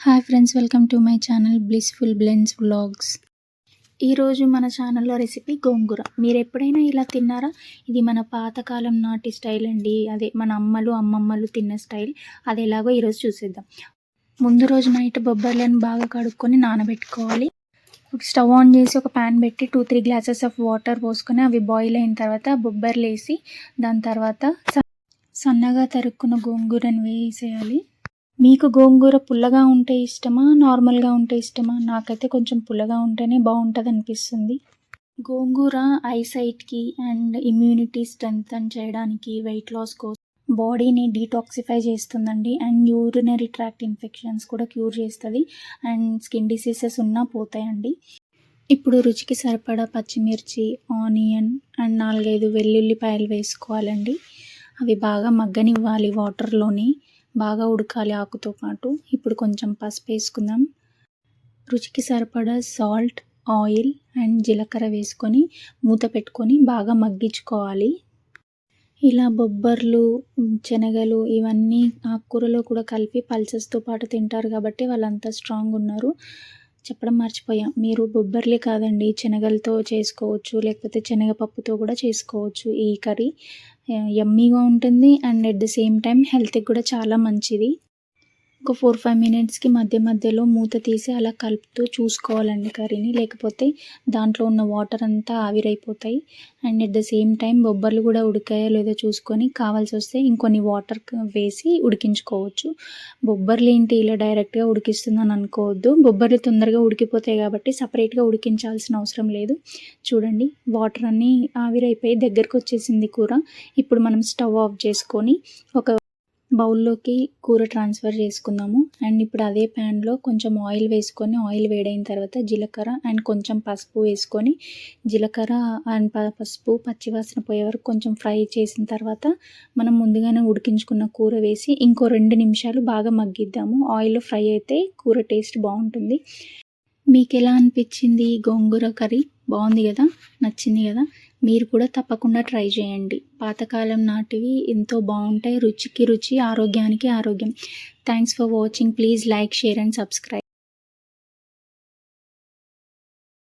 Hi friends, welcome to my channel blissful blends vlogs. ఈరోజు మన ఛానల్లో రెసిపీ గోంగూర. మీరు ఎప్పుడైనా ఇలా తిన్నారా? ఇది మన పాతకాలం నాటి స్టైల్ అండి. అదే మన అమ్మమ్మలు తిన్న స్టైల్. అది ఎలాగో ఈరోజు చూసేద్దాం. ముందు రోజు నైట్ బొబ్బర్లను బాగా కడుక్కొని నానబెట్టుకోవాలి. స్టవ్ ఆన్ చేసి ఒక ప్యాన్ పెట్టి 2-3 గ్లాసెస్ ఆఫ్ వాటర్ పోసుకొని అవి బాయిల్ అయిన తర్వాత బొబ్బర్లు వేసి దాని తర్వాత సన్నగా తరుక్కున్న గోంగూరను వేసేయాలి. మీకు గోంగూర పుల్లగా ఉంటే ఇష్టమా, నార్మల్గా ఉంటే ఇష్టమా? నాకైతే కొంచెం పుల్లగా ఉంటేనే బాగుంటుంది అనిపిస్తుంది. గోంగూర ఐసైట్కి అండ్ ఇమ్యూనిటీ స్ట్రెంగ్తన్ చేయడానికి, వెయిట్ లాస్ కోసం, బాడీని డీటాక్సిఫై చేస్తుందండి. అండ్ యూరినరీ ట్రాక్ట్ ఇన్ఫెక్షన్స్ కూడా క్యూర్ చేస్తుంది. అండ్ స్కిన్ డిసీజెస్ ఉన్నా పోతాయండి. ఇప్పుడు రుచికి సరిపడా పచ్చిమిర్చి, ఆనియన్ అండ్ 4-5 వెల్లుల్లిపాయలు వేసుకోవాలండి. అవి బాగా మగ్గనివ్వాలి, వాటర్లోని బాగా ఉడకాలి ఆకుతో పాటు. ఇప్పుడు కొంచెం పసుపు వేసుకుందాం. రుచికి సరిపడా సాల్ట్, ఆయిల్ అండ్ జీలకర్ర వేసుకొని మూత పెట్టుకొని బాగా మగ్గించుకోవాలి. ఇలా బొబ్బర్లు, శనగలు ఇవన్నీ ఆకుకూరలో కూడా కలిపి పల్సెస్తో పాటు తింటారు కాబట్టి వాళ్ళంతా స్ట్రాంగ్ ఉన్నారు. చెప్పడం మర్చిపోయాం, మీరు బొబ్బర్లే కాదండి, శనగలతో చేసుకోవచ్చు, లేకపోతే శనగపప్పుతో కూడా చేసుకోవచ్చు. ఈ కర్రీ యమ్మీగా ఉంటుంది and at the same time హెల్త్కి కూడా చాలా మంచిది. ఒక 4-5 మినిట్స్కి మధ్యలో మూత తీసి అలా కలుపుతూ చూసుకోవాలండి కర్రీని, లేకపోతే దాంట్లో ఉన్న వాటర్ అంతా ఆవిరైపోతాయి. And at the same time బొబ్బర్లు కూడా ఉడికాయో లేదో చూసుకొని కావాల్సి వస్తే ఇంకొన్ని వాటర్ వేసి ఉడికించుకోవచ్చు. బొబ్బర్లు ఏంటి ఇలా డైరెక్ట్గా ఉడికిస్తుందని అనుకోవద్దు. బొబ్బర్లు తొందరగా ఉడికిపోతాయి కాబట్టి సపరేట్గా ఉడికించాల్సిన అవసరం లేదు. చూడండి, వాటర్ అన్నీ ఆవిరైపోయి దగ్గరకు వచ్చేసింది కూర. ఇప్పుడు మనం స్టవ్ ఆఫ్ చేసుకొని ఒక బౌల్లోకి కూర ట్రాన్స్ఫర్ చేసుకుందాము. అండ్ ఇప్పుడు అదే ప్యాన్లో కొంచెం ఆయిల్ వేసుకొని, ఆయిల్ వేడైన తర్వాత జీలకర్ర అండ్ కొంచెం పసుపు వేసుకొని, జీలకర్ర అండ్ పసుపు పచ్చివాసన పోయే వరకు కొంచెం ఫ్రై చేసిన తర్వాత మనం ముందుగానే ఉడికించుకున్న కూర వేసి ఇంకో 2 నిమిషాలు బాగా మగ్గిద్దాము. ఆయిల్లో ఫ్రై అయితే కూర టేస్ట్ బాగుంటుంది. మీకు ఎలా అనిపించింది గోంగూర కర్రీ? బాగుంది కదా, నచ్చింది కదా? మీరు కూడా తప్పకుండా ట్రై చేయండి. పాతకాలం నాటివి ఎంతో బాగుంటాయి. రుచికి రుచి, ఆరోగ్యానికి ఆరోగ్యం. Thanks for watching. Please like, share and subscribe.